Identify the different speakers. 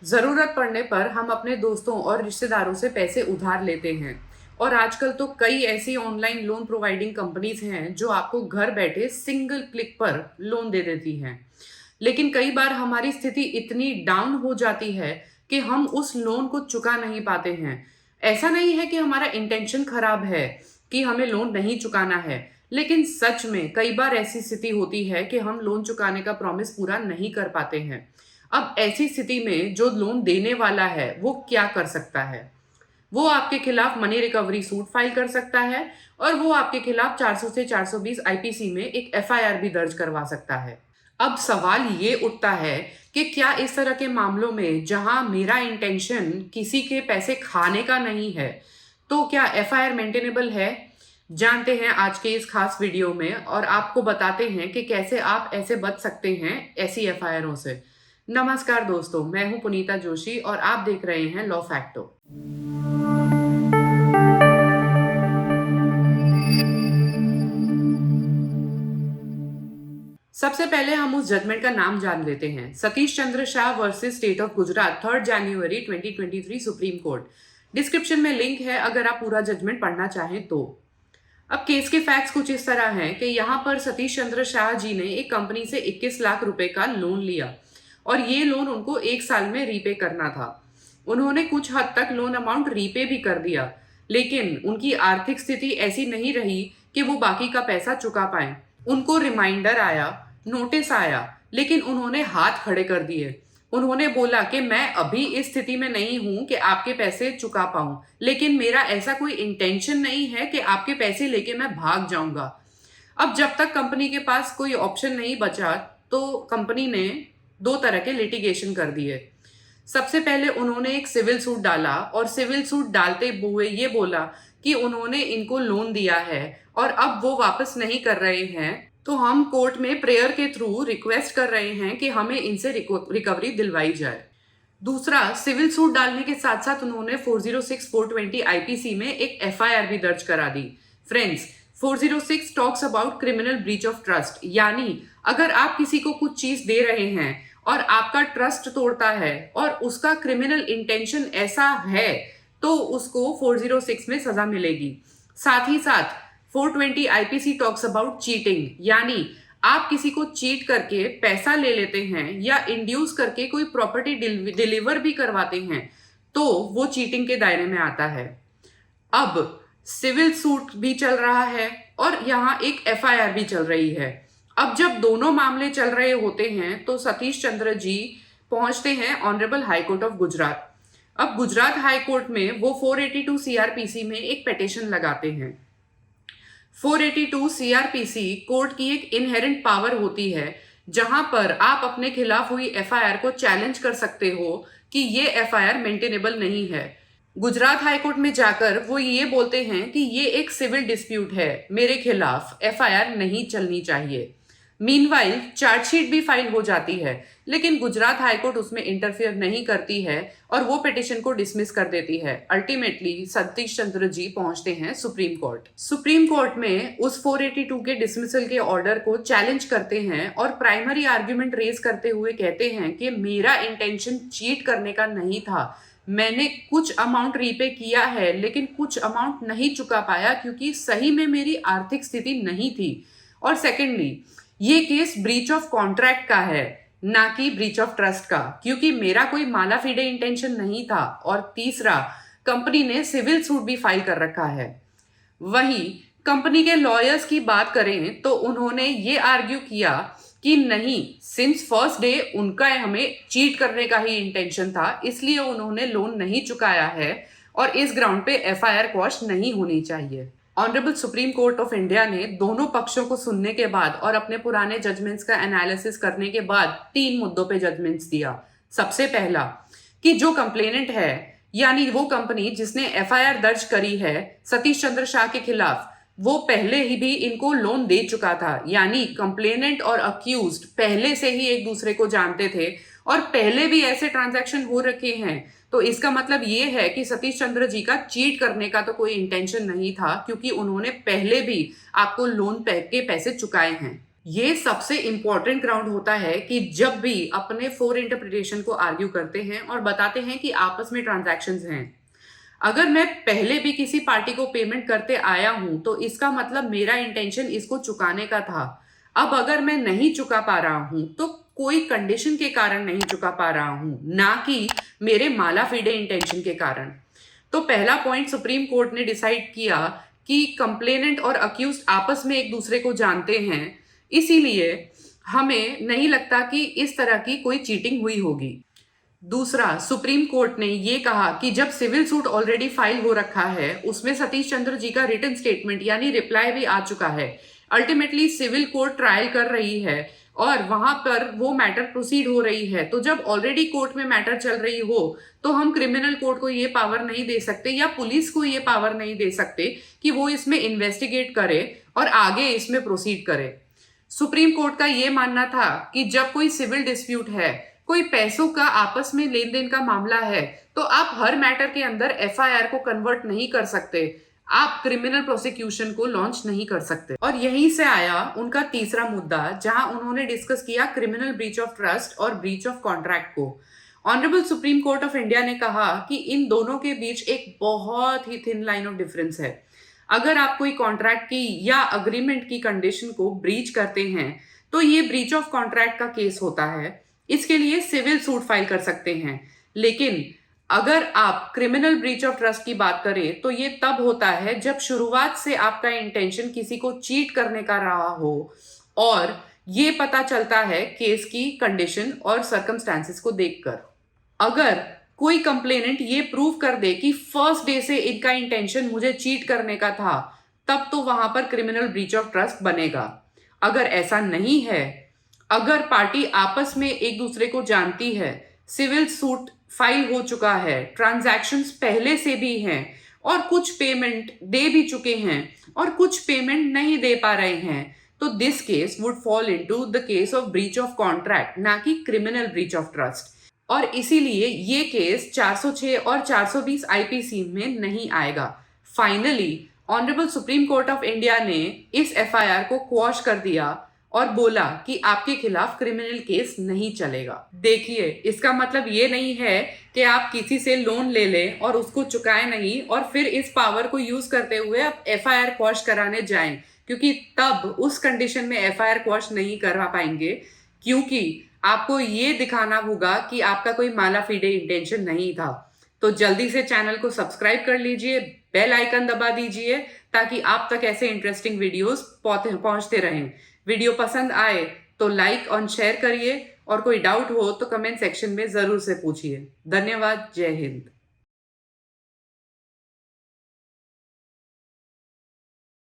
Speaker 1: ज़रूरत पड़ने पर हम अपने दोस्तों और रिश्तेदारों से पैसे उधार लेते हैं। और आजकल तो कई ऐसी ऑनलाइन लोन प्रोवाइडिंग कंपनीज हैं जो आपको घर बैठे सिंगल क्लिक पर लोन दे देती हैं। लेकिन कई बार हमारी स्थिति इतनी डाउन हो जाती है कि हम उस लोन को चुका नहीं पाते हैं। ऐसा नहीं है कि हमारा इंटेंशन खराब है कि हमें लोन नहीं चुकाना है, लेकिन सच में कई बार ऐसी स्थिति होती है कि हम लोन चुकाने का प्रॉमिस पूरा नहीं कर पाते हैं। अब ऐसी स्थिति में जो लोन देने वाला है वो क्या कर सकता है? वो आपके खिलाफ मनी रिकवरी सूट फाइल कर सकता है और वो आपके खिलाफ 400 से 420 आईपीसी में एक एफआईआर भी दर्ज करवा सकता है। अब सवाल ये उठता है कि क्या इस तरह के मामलों में जहां मेरा इंटेंशन किसी के पैसे खाने का नहीं है, तो क्या एफआईआर मेंटेनेबल है? जानते हैं आज के इस खास वीडियो में और आपको बताते हैं कि कैसे आप ऐसे बच सकते हैं ऐसी एफआईआरों से। नमस्कार दोस्तों, मैं हूं पुनीता जोशी और आप देख रहे हैं लॉ फैक्टो। सबसे पहले हम उस जजमेंट का नाम जान लेते हैं। Satish Chandra Shah versus state of Gujarat, 3 जनवरी 2023, सुप्रीम कोर्ट। डिस्क्रिप्शन में लिंक है अगर आप पूरा जजमेंट पढ़ना चाहें तो। अब केस के फैक्ट्स कुछ इस तरह हैं कि यहाँ पर सतीश चंद्र शाह जी ने एक कंपनी से 21 लाख रुपए का लोन लिया और ये लोन उनको 1 साल में रीपे करना था। उन्होंने कुछ हद तक लोन अमाउंट रीपे भी कर दिया, लेकिन उनकी आर्थिक स्थिति ऐसी नहीं रही कि वो बाकी का पैसा चुका पाए। उनको रिमाइंडर आया, नोटिस आया, लेकिन उन्होंने हाथ खड़े कर दिए। उन्होंने बोला कि मैं अभी इस स्थिति में नहीं हूं कि आपके पैसे चुका पाऊं, लेकिन मेरा ऐसा कोई इंटेंशन नहीं है कि आपके पैसे लेके मैं भाग जाऊंगा। अब जब तक कंपनी के पास कोई ऑप्शन नहीं बचा तो कंपनी ने 2 तरह के लिटिगेशन कर दिए। सबसे पहले उन्होंने एक सिविल सूट डाला और सिविल सूट डालते हुए ये बोला कि उन्होंने इनको लोन दिया है और अब वो वापस नहीं कर रहे हैं, तो हम कोर्ट में प्रेयर के थ्रू रिक्वेस्ट कर रहे हैं कि हमें इनसे रिकवरी दिलवाई जाए। दूसरा, सिविल सूट डालने के साथ साथ उन्होंने 406 420 आईपीसी में एक एफआईआर भी दर्ज करा दी। Friends, 406 talks about criminal breach of trust, यानी अगर आप किसी को कुछ चीज दे रहे हैं और आपका ट्रस्ट तोड़ता है और उसका क्रिमिनल इंटेंशन ऐसा है तो उसको 406 में सजा मिलेगी। साथ ही साथ 420 आईपीसी टॉक्स अबाउट चीटिंग, यानी आप किसी को चीट करके पैसा ले लेते हैं या इंड्यूस करके कोई प्रॉपर्टी डिलीवर भी करवाते हैं तो वो चीटिंग के दायरे में आता है। अब सिविल सूट भी चल रहा है और यहाँ एक एफआईआर भी चल रही है। अब जब दोनों मामले चल रहे होते हैं तो सतीश चंद्र जी पहुंचते हैं honourable high court of Gujarat. अब गुजरात हाई कोर्ट में वो 482 सीआरपीसी में एक पिटीशन लगाते हैं। 482 सीआरपीसी कोर्ट की एक इनहेरेंट पावर होती है जहां पर आप अपने खिलाफ हुई एफआईआर को चैलेंज कर सकते हो कि ये एफआईआर मेंटेनेबल नहीं है। गुजरात हाई कोर्ट में जाकर वो ये बोलते हैं कि ये एक सिविल डिस्प्यूट है, मेरे खिलाफ एफआईआर नहीं चलनी चाहिए। मीनवाइल चार्जशीट भी फाइल हो जाती है, लेकिन गुजरात हाईकोर्ट उसमें इंटरफियर नहीं करती है और वो पिटीशन को डिसमिस कर देती है। अल्टीमेटली सतीश चंद्र जी पहुंचते हैं सुप्रीम कोर्ट। सुप्रीम कोर्ट में उस 482 के डिसमिसल के ऑर्डर को चैलेंज करते हैं और प्राइमरी आर्ग्यूमेंट रेज करते हुए कहते हैं कि मेरा इंटेंशन चीट करने का नहीं था। मैंने कुछ अमाउंट रीपे किया है लेकिन कुछ अमाउंट नहीं चुका पाया क्योंकि सही में मेरी आर्थिक स्थिति नहीं थी। और सेकेंडली, ये केस ब्रीच ऑफ कॉन्ट्रैक्ट का है, ना कि ब्रीच ऑफ ट्रस्ट का, क्योंकि मेरा कोई माला फिडे इंटेंशन नहीं था। और तीसरा, कंपनी ने सिविल सूट भी फाइल कर रखा है। वहीं कंपनी के लॉयर्स की बात करें तो उन्होंने ये आर्ग्यू किया कि नहीं, सिंस फर्स्ट डे उनका हमें चीट करने का ही इंटेंशन था, इसलिए उन्होंने लोन नहीं चुकाया है और इस ग्राउंड पे एफआईआर क्वॉश नहीं होनी चाहिए। Honourable supreme court of India ने दोनों पक्षों को सुनने के बाद और अपने पुराने जजमेंट्स का एनालिसिस करने के बाद 3 मुद्दों पे जजमेंट्स दिया। सबसे पहला कि जो कंप्लेनेंट है, यानी वो कंपनी जिसने एफआईआर दर्ज करी है सतीश चंद्र शाह के खिलाफ, वो पहले ही भी इनको लोन दे चुका था। यानी कंप्लेनेंट और अक्यूज्ड पहले से ही एक दूसरे को जानते थे और पहले भी ऐसे ट्रांजैक्शन हो रखे हैं। तो इसका मतलब ये है कि सतीश चंद्र जी का चीट करने का तो कोई इंटेंशन नहीं था, क्योंकि उन्होंने पहले भी आपको लोन के पैसे चुकाए हैं। ये सबसे इंपॉर्टेंट ग्राउंड होता है कि जब भी अपने फोर इंटरप्रिटेशन को आर्ग्यू करते हैं और बताते हैं कि आपस में ट्रांजैक्शंस हैं, अगर मैं पहले भी किसी पार्टी को पेमेंट करते आया हूं तो इसका मतलब मेरा इंटेंशन इसको चुकाने का था। अब अगर मैं नहीं चुका पा रहा हूं तो कोई कंडीशन के कारण नहीं चुका पा रहा हूं, ना कि मेरे माला फिडे इंटेंशन के कारण। तो पहला पॉइंट, सुप्रीम कोर्ट ने डिसाइड किया कि कंप्लेनेंट और अक्यूज्ड आपस में एक दूसरे को जानते हैं, इसीलिए हमें नहीं लगता कि इस तरह की कोई चीटिंग हुई होगी। दूसरा, सुप्रीम कोर्ट ने ये कहा कि जब सिविल सूट ऑलरेडी फाइल हो रखा है, उसमें सतीश चंद्र जी का रिटन स्टेटमेंट यानी रिप्लाई भी आ चुका है। अल्टीमेटली सिविल कोर्ट ट्रायल कर रही है और वहां पर वो मैटर प्रोसीड हो रही है। तो जब ऑलरेडी कोर्ट में मैटर चल रही हो तो हम क्रिमिनल कोर्ट को ये पावर नहीं दे सकते या पुलिस को ये पावर नहीं दे सकते कि वो इसमें इन्वेस्टिगेट करे और आगे इसमें प्रोसीड करे। सुप्रीम कोर्ट का ये मानना था कि जब कोई सिविल डिस्प्यूट है, कोई पैसों का आपस में लेन देन का मामला है, तो आप हर मैटर के अंदर एफआईआर को कन्वर्ट नहीं कर सकते, आप क्रिमिनल प्रोसिक्यूशन को लॉन्च नहीं कर सकते। और यहीं से आया उनका तीसरा मुद्दा, जहां उन्होंने डिस्कस किया क्रिमिनल ब्रीच ऑफ ट्रस्ट और ब्रीच ऑफ कॉन्ट्रैक्ट को। Honourable supreme court of India ने कहा कि इन दोनों के बीच एक बहुत ही थिन लाइन ऑफ डिफरेंस है। अगर आप कोई कॉन्ट्रैक्ट की या अग्रीमेंट की कंडीशन को ब्रीच करते हैं तो ये ब्रीच ऑफ कॉन्ट्रैक्ट का केस होता है, इसके लिए सिविल सूट फाइल कर सकते हैं। लेकिन अगर आप क्रिमिनल ब्रीच ऑफ ट्रस्ट की बात करें तो ये तब होता है जब शुरुआत से आपका इंटेंशन किसी को चीट करने का रहा हो और ये पता चलता है केस की कंडीशन और सर्कमस्टांसेस को देखकर। अगर कोई कंप्लेनेंट ये प्रूव कर दे कि फर्स्ट डे से इनका इंटेंशन मुझे चीट करने का था, तब तो वहां पर क्रिमिनल ब्रीच ऑफ ट्रस्ट बनेगा। अगर ऐसा नहीं है, अगर पार्टी आपस में एक दूसरे को जानती है, सिविल सूट फाइल हो चुका है, ट्रांजैक्शंस पहले से भी हैं और कुछ पेमेंट दे भी चुके हैं और कुछ पेमेंट नहीं दे पा रहे हैं, तो this case would fall into the case of breach of contract, ना कि क्रिमिनल ब्रीच ऑफ ट्रस्ट। और इसीलिए ये केस 406 और 420 आईपीसी में नहीं आएगा। Finally honourable supreme court of India ने इस एफआईआर को क्वॉश कर दिया और बोला कि आपके खिलाफ क्रिमिनल केस नहीं चलेगा। देखिए, इसका मतलब ये नहीं है कि आप किसी से लोन ले लें और उसको चुकाएं नहीं और फिर इस पावर को यूज करते हुए आप एफआईआर क्वॉश कराने जाएं, क्योंकि तब उस कंडीशन में एफआईआर क्वॉश नहीं करवा पाएंगे, क्योंकि आपको ये दिखाना होगा कि आपका कोई माला फिडे इंटेंशन नहीं था। तो जल्दी से चैनल को सब्सक्राइब कर लीजिए, बेल आइकन दबा दीजिए ताकि आप तक ऐसे इंटरेस्टिंग वीडियोस पहुंचते रहें। वीडियो पसंद आए तो लाइक और शेयर करिए और कोई डाउट हो तो कमेंट सेक्शन में जरूर से पूछिए। धन्यवाद। जय हिंद।